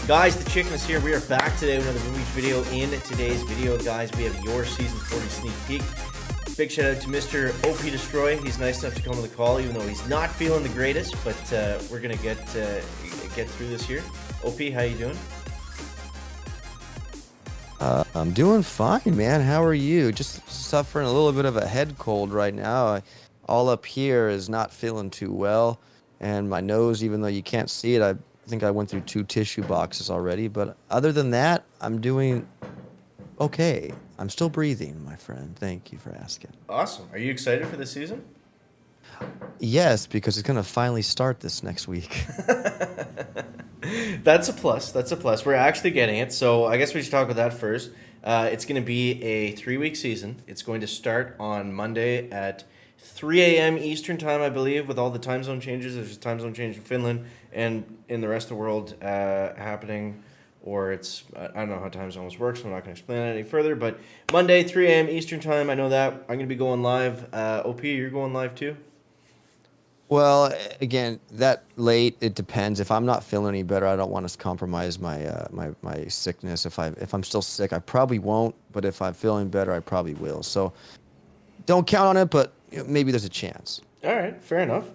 Guys, the chicken is here. We are back today with another Boom Beach video. In today's video, guys, we have your Season 40 sneak peek. Big shout out to Mr. OP Destroy. He's nice enough to come on the call, even though he's not feeling the greatest, but we're going to get through this here. OP, how you doing? I'm doing fine, man. How are you? Just suffering a little bit of a head cold right now. All up here is not feeling too well, and my nose, even though you can't see it, I think I went through 2 tissue boxes already. But other than that, I'm doing okay. I'm still breathing, my friend. Thank you for asking. Awesome. Are you excited for this season? Yes, because it's gonna finally start this next week. That's a plus. That's a plus. We're actually getting it. So I guess we should talk about that first. It's going to be a 3-week season. It's going to start on Monday at 3 a.m. Eastern time, I believe, with all the time zone changes. There's a time zone change in Finland and in the rest of the world happening. Or it's, I don't know how time zones work, so I'm not going to explain that any further. But Monday, 3 a.m. Eastern time, I know that. I'm going to be going live. OP, you're going live too? Well, again, that late, it depends. If I'm not feeling any better, I don't want to compromise my my sickness. If I'm still sick, I probably won't. But if I'm feeling better, I probably will. So don't count on it, but maybe there's a chance. All right, fair enough.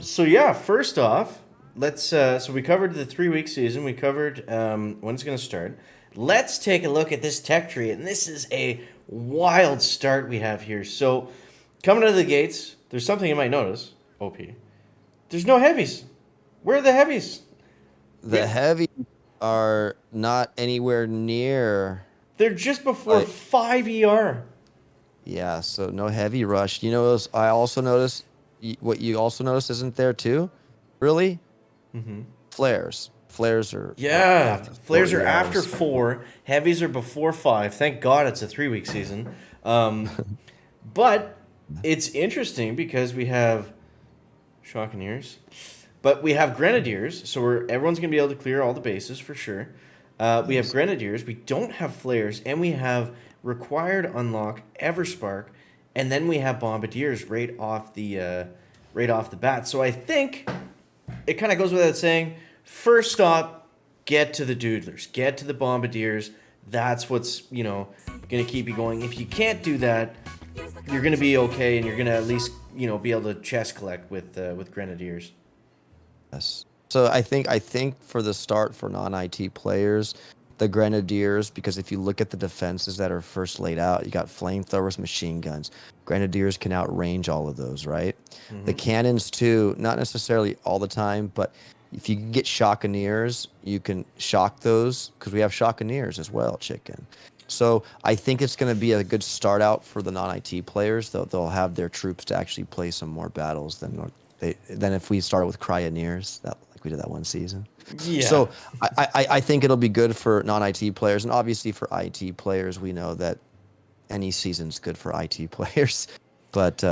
So yeah, first off, let's. So we covered the 3-week season. We covered when it's going to start. Let's take a look at this tech tree, and this is a wild start we have here. So coming out of the gates, there's something you might notice. OP. There's no heavies. Where are the heavies? The heavies are not anywhere near. They're just before 5 ER. Yeah, so no heavy rush. You know, I also noticed, what you also noticed isn't there too? Really? Mm-hmm. Flares. Flares are... Flares are after 4. Heavies are before 5. Thank God it's a 3-week season. But it's interesting because we have Shockeneers, but we have Grenadiers, so everyone's going to be able to clear all the bases for sure. We have Grenadiers, we don't have Flares, and we have required unlock Everspark, and then we have Bombardiers right off the bat. So I think it kind of goes without saying, first stop, get to the Doodlers, get to the Bombardiers. That's what's, going to keep you going. If you can't do that, you're going to be okay, and you're going to at least, be able to chest collect with Grenadiers. Yes. So I think for the start for non-IT players, the Grenadiers, because if you look at the defenses that are first laid out, you got flamethrowers, machine guns. Grenadiers can outrange all of those, right? Mm-hmm. The cannons too, not necessarily all the time, but if you can get Shockeneers, you can shock those, because we have Shockeneers as well, chicken. So I think it's going to be a good start out for the non-IT players. They'll have their troops to actually play some more battles than if we start with Cryoneers, like we did that one season. Yeah. So I think it'll be good for non-IT players, and obviously for IT players, we know that any season's good for IT players. But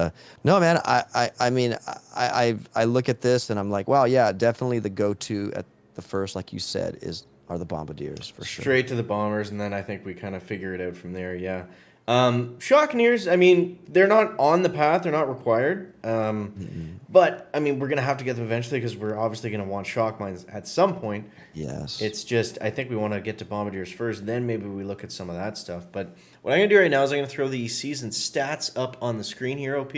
no, man, I mean, I look at this and I'm like, wow, yeah, definitely the go-to at the first, like you said, are the Bombardiers for sure. Straight to the Bombers, and then I think we kind of figure it out from there, yeah. Shockeneers, I mean, they're not on the path, they're not required. But, I mean, we're going to have to get them eventually because we're obviously going to want shock mines at some point. Yes. It's just, I think we want to get to Bombardiers first, then maybe we look at some of that stuff. But what I'm going to do right now is I'm going to throw the season stats up on the screen here, OP.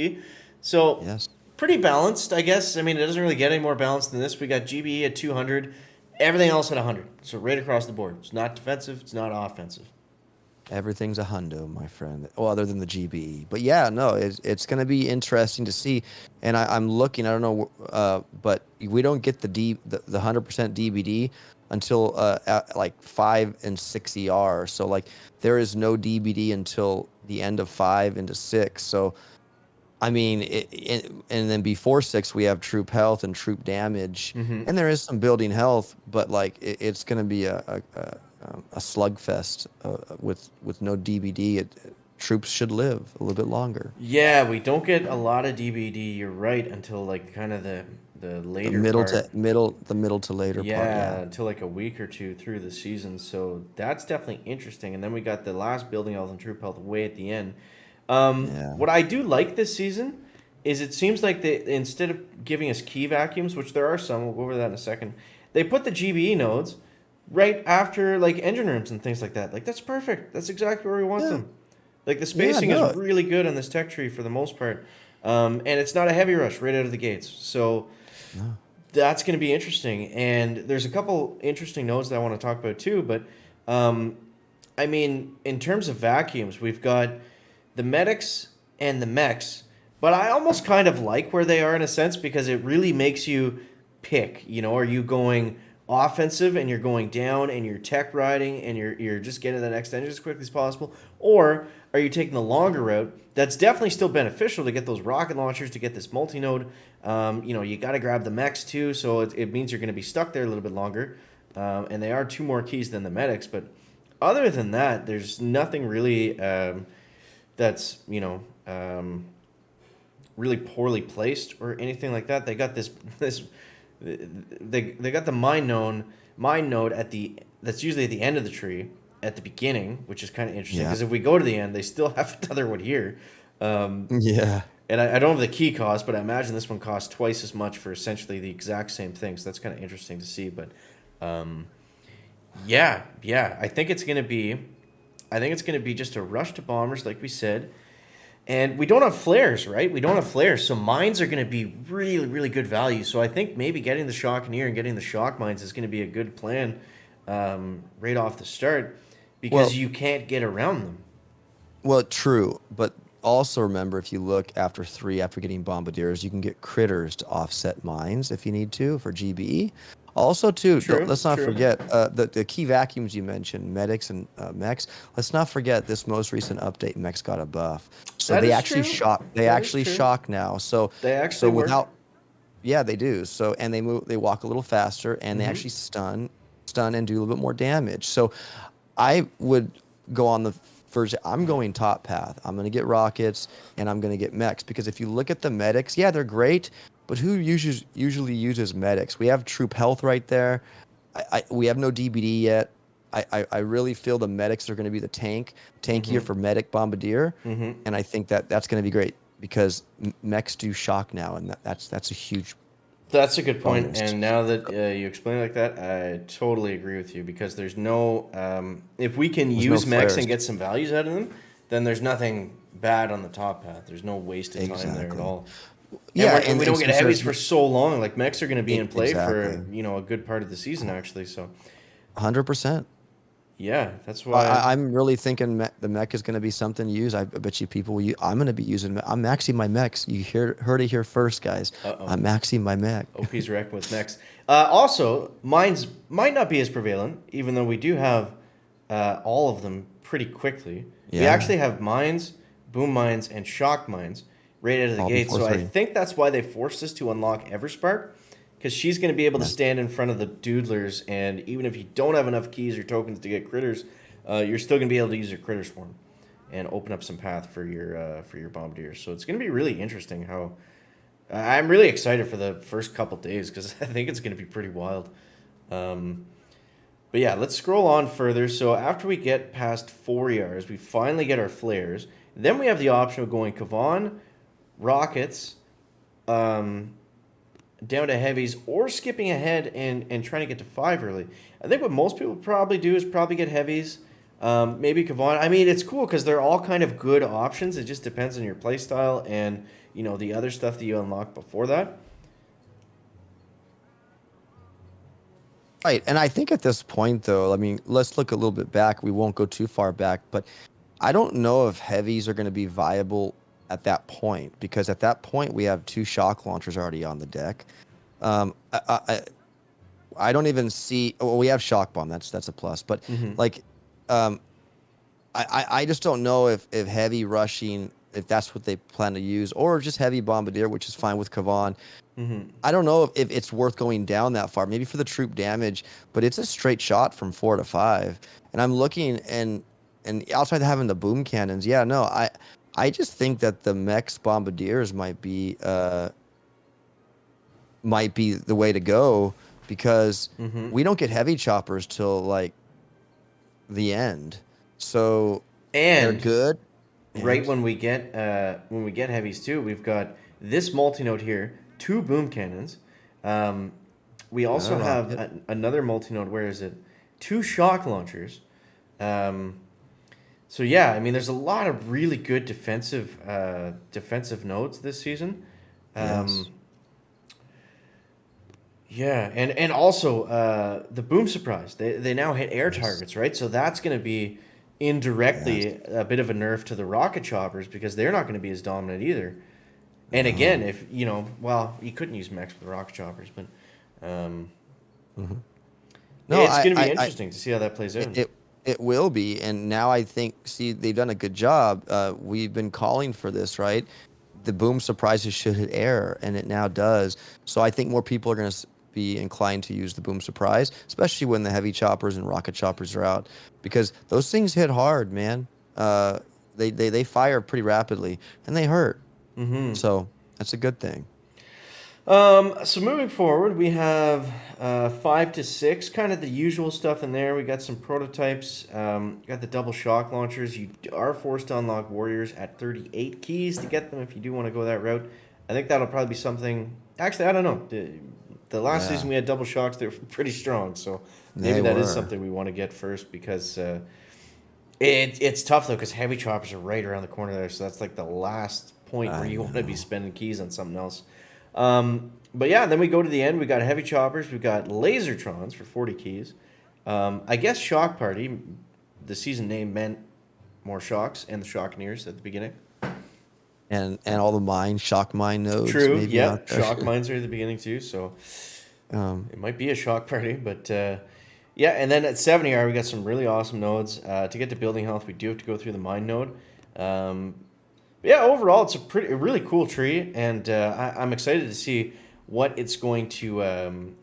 So, yes. Pretty balanced, I guess. I mean, it doesn't really get any more balanced than this. We got GBE at 200. Everything else at 100. So right across the board. It's not defensive. It's not offensive. Everything's a hundo, my friend. Well, other than the GBE. But yeah, no, it's going to be interesting to see. And I'm looking, I don't know, but we don't get the 100% DBD until at like 5 and 6 ER. So like there is no DBD until the end of 5 into 6. So I mean, and then before 6, we have troop health and troop damage, and there is some building health, but like it's going to be a slugfest with no DBD. Troops should live a little bit longer. Yeah, we don't get a lot of DBD. You're right, until like kind of the later the middle to later part. Yeah, until like a week or two through the season. So that's definitely interesting. And then we got the last building health and troop health way at the end. What I do like this season is it seems like instead of giving us key vacuums, which there are some, we'll go over that in a second, they put the GBE nodes, right after like engine rooms and things like that. Like that's perfect. That's exactly where we want Yeah. them. Like the Yeah. spacing is No. really good on this tech tree for the most part, and it's not a heavy rush right out of the gates. So No. that's going to be interesting. And there's a couple interesting notes that I want to talk about too. But um, I mean, in terms of vacuums, we've got the medics and the mechs, but I almost kind of like where they are in a sense because it really makes you pick. You know, are you going offensive and you're going down and you're tech riding and you're just getting the next engine as quickly as possible, or are you taking the longer route? That's definitely still beneficial to get those rocket launchers, to get this multi-node. You know, you got to grab the mechs too, so it means you're going to be stuck there a little bit longer. And they are two more keys than the medics, but other than that, there's nothing really that's really poorly placed or anything like that. They got this they got the mine node at the that's usually at the end of the tree at the beginning, which is kind of interesting Yeah. because if we go to the end, they still have another one here. Um, Yeah. and I don't have the key cost, but I imagine this one costs twice as much for essentially the exact same thing. So that's kind of interesting to see. But um, yeah, I think it's gonna be just a rush to bombers, like we said. And we don't have flares, right? We don't have flares, so mines are going to be really, really good value. So I think maybe getting the Shockeneer and getting the shock mines is going to be a good plan right off the start because Well, you can't get around them. well, true, but also remember if you look after three, after getting bombardiers, you can get critters to offset mines if you need to for GBE. Also, too, True, let's not true. forget the key vacuums you mentioned, medics and mechs. Let's not forget this most recent update, mechs got a buff, so That they is actually true. shock. They That is actually true. shock now. So They so actually work. without yeah, they do. So and they move, they walk a little faster, and they Mm-hmm. actually stun and do a little bit more damage. So I would go on the first. I'm going top path. I'm going to get rockets and I'm going to get mechs because if you look at the medics, yeah, they're great, but who usually uses medics? We have troop health right there. We have no DBD yet. I really feel the medics are going to be the tankier Mm-hmm. for medic bombardier, Mm-hmm. and I think that that's going to be great because mechs do shock now, and that's a huge That's a good point. bonus. And now that you explain it like that, I totally agree with you because there's no. If we can There's no use mechs flares. and get some values out of them, then there's nothing bad on the top path. There's no wasted time there at Exactly. all. Yeah, And we and don't get since heavies there's for so long. Like mechs are going to be in play exactly for a good part of the season actually. So 100%. yeah, that's I, why. I'm really thinking the mech is going to be something to use. I bet you people will. I'm going to be using. I'm maxing my mechs. You heard it here first, guys. Uh oh. I'm maxing my mech. OP's wreck with mechs. Also, mines might not be as prevalent, even though we do have all of them pretty quickly. We Yeah, actually have mines, boom mines, and shock mines right out of the all gate. before So I three. think that's why they forced us to unlock Everspark, because she's going to be able to Yeah. stand in front of the doodlers, and even if you don't have enough keys or tokens to get critters, you're still going to be able to use your critter swarm and open up some path for your bombardiers. So it's going to be really interesting how. I'm really excited for the first couple days because I think it's going to be pretty wild. Um, but yeah, let's scroll on further. So after we get past 4 yards, we finally get our flares. Then we have the option of going Kavan, rockets, um, down to heavies, or skipping ahead and trying to get to 5 early. I think what most people probably do is probably get heavies, maybe Kavan. I mean, it's cool because they're all kind of good options. It just depends on your playstyle and the other stuff that you unlock before that. Right, and I think at this point, though, I mean, let's look a little bit back. We won't go too far back, but I don't know if heavies are going to be viable at that point because at that point we have two shock launchers already on the deck. Um, I, I, I I don't even see. Well, we have shock bomb. That's a plus. But Mm-hmm. like, um, I just don't know if heavy rushing, if that's what they plan to use, or just heavy bombardier, which is fine with Kavan. Mm-hmm. I don't know if it's worth going down that far. Maybe for the troop damage, but it's a straight shot from 4 to 5. And I'm looking and outside of having the boom cannons, yeah, no, I just think that the mechs bombardiers might be the way to go because Mm-hmm. we don't get heavy choppers till like the end. So they're And good. right And when we get heavies too, we've got this multi node here, two boom cannons. Um, we also another have rocket. another multi node. Where is it? 2 shock launchers. Um, so yeah, I mean, there's a lot of really good defensive nodes this season. Um, Yes. yeah, and also the boom surprise. They now hit air Yes. targets, right? So that's going to be Yes. indirectly a bit of a nerf to the rocket choppers because they're not going to be as dominant either. And again, No. if you know, well, you couldn't use mechs with rocket choppers, but um, Hmm. No, it's going to be interesting to see how that plays it, out. it it will be, and now I think, see, they've done a good job. We've been calling for this, right? The boom surprises should hit air, and it now does. So I think more people are going to be inclined to use the boom surprise, especially when the heavy choppers and rocket choppers are out, because those things hit hard, man. They fire pretty rapidly, and they hurt. Mm-hmm. So that's a good thing. So moving forward, we have 5 to 6, kind of the usual stuff in there. We got some prototypes. Got the double shock launchers. You are forced to unlock warriors at 38 keys to get them if you do want to go that route. I think that'll probably be something. Actually, I don't know. The last season Yeah, we had double shocks. They were pretty strong, so maybe they that is were. something we want to get first because it's tough though because heavy choppers are right around the corner there. So that's like the last point where I you want to be know. spending keys on something else. But yeah, then we go to the end. We got heavy choppers. We got lasertrons for 40 keys. I guess shock party. The season name meant more shocks and the shockeneers at the beginning. And all the shock mine nodes True. maybe out Yep. there. Shock mines are at the beginning too. So Um, it might be a shock party, but yeah. And then at 70R, we got some really awesome nodes. To get to building health, we do have to go through the mine node. Um, yeah, overall, it's a really cool tree, and I'm excited to see what it's going to,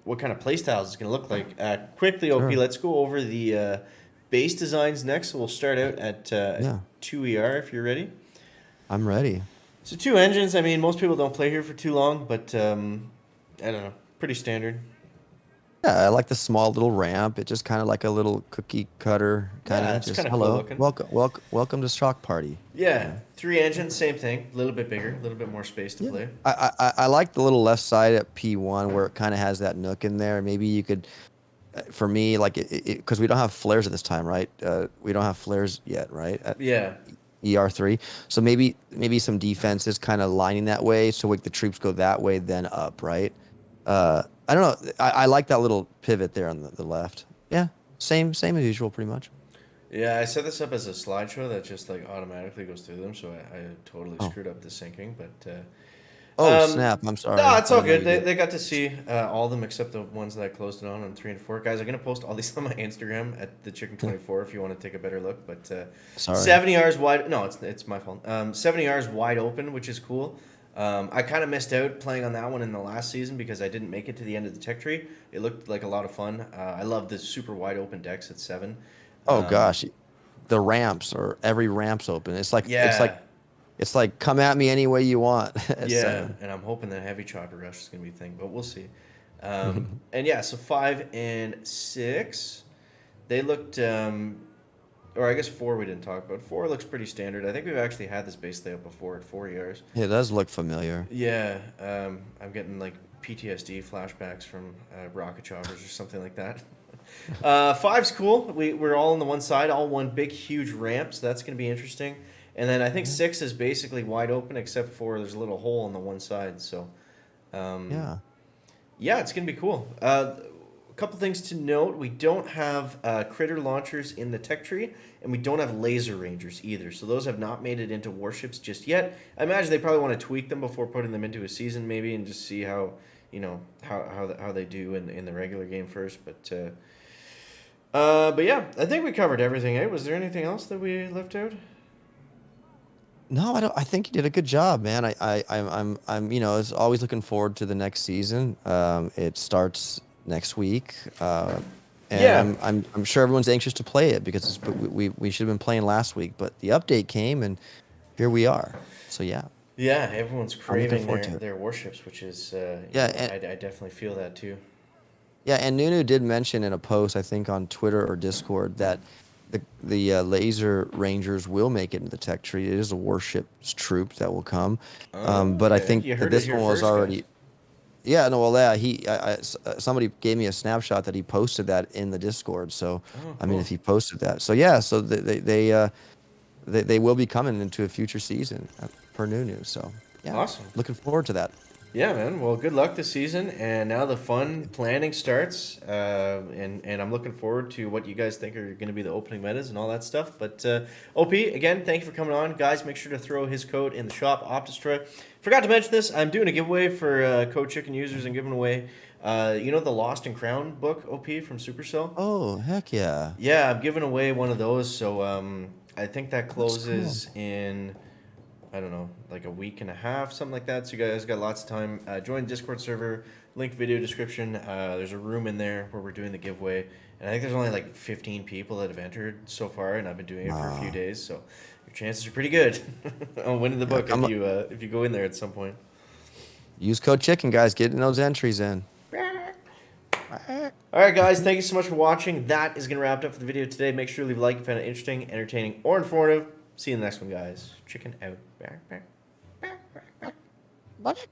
what kind of playstyles it's going to look like. Quickly, OP, sure. let's go over the base designs next. So we'll start out at Yeah, 2ER if you're ready. I'm ready. So 2 engines. I mean, most people don't play here for too long, but I don't know, pretty standard. Yeah, I like the small little ramp. It's just kind of like a little cookie cutter, kind Yeah, of it's just kind of cool hello, looking. welcome to Shock Party. You Yeah, know. 3 engines, same thing. A little bit bigger, a little bit more space to Yeah, play. I like the little left side at P1 where it kind of has that nook in there. Maybe you could, for me, like because we don't have flares at this time, right? We don't have flares yet, right? At Yeah, ER3. So maybe some defenses kind of lining that way, so like the troops go that way, then up, right? I don't know. I like that little pivot there on the left. Yeah, same as usual, pretty much. Yeah, I set this up as a slideshow that just like automatically goes through them, so I totally Oh, screwed up the syncing. But oh snap! I'm no, sorry. it's I all didn't know good. you did. They got to see all of them except the ones that I closed it on 3 and 4. Guys, I'm gonna post all these on my Instagram at the Chicken 24 if you want to take a better look. But Sorry. 70 hours wide. No, it's my fault. 70 hours wide open, which is cool. I kind of missed out playing on that one in the last season because I didn't make it to the end of the tech tree. It looked like a lot of fun. I love the super wide open decks at 7. Oh Um, gosh, the ramps or every ramp's open. yeah, It's like come at me any way you want at Yeah, 7. and I'm hoping that heavy chopper rush is gonna be a thing, but we'll see. And yeah, so 5 and 6, they looked, or I guess 4 we didn't talk about. 4 looks pretty standard. I think we've actually had this base layout before at 4 years. It does look familiar. Yeah, I'm getting like PTSD flashbacks from rocket choppers or something like that. Five's cool. We're all on the one side, all one big huge ramp, so that's gonna be interesting. And then I think Yeah. 6 is basically wide open except for there's a little hole on the one side. So um, Yeah. yeah, it's gonna be cool. A couple things to note: we don't have critter launchers in the tech tree, and we don't have laser rangers either. So those have not made it into warships just yet. I imagine they probably want to tweak them before putting them into a season, maybe, and just see how how they do in the regular game first. But yeah, I think we covered everything. Was there anything else that we left out? No, I don't. I think you did a good job, man. Is always looking forward to the next season. It starts next week, and Yeah, I'm sure everyone's anxious to play it because we should have been playing last week, but the update came and here we are. So yeah, yeah, everyone's I'm looking craving forward their to it. their warships, which is Yeah, I definitely feel that too. and Nunu did mention in a post, I think on Twitter or Discord, that the laser rangers will make it into the tech tree. It is a warships troop that will come, but I Okay, think you that heard it this here one was first, guys. already. Yeah, no, well, yeah, somebody gave me a snapshot that he posted that in the Discord. So, Oh, I mean, cool. if he posted that, so yeah, so they will be coming into a future season per Nunu. So, yeah, Awesome. looking forward to that. Yeah, man. Well, good luck this season, and now the fun planning starts. And I'm looking forward to what you guys think are going to be the opening metas and all that stuff. But OP, again, thank you for coming on, guys. Make sure to throw his code in the shop, Optistra. Forgot to mention this. I'm doing a giveaway for Code Chicken users and giving away, the Lost and Crown book, OP from Supercell. Oh, heck yeah, Yeah, I'm giving away one of those. So I think that that's cool. closes in, I don't know, like a week and a half, something like that. So you guys got lots of time. Join the Discord server. Link video description. There's a room in there where we're doing the giveaway, and I think there's only like 15 people that have entered so far, and I've been doing it for a few days. So your chances are pretty good on winning the Yeah, book if you go in there at some point. use code Chicken, guys. Getting those entries in. All right, guys. Thank you so much for watching. That is gonna wrap it up for the video today. Make sure to leave a like if you found it interesting, entertaining, or informative. See you in the next one, guys. Chicken out. What?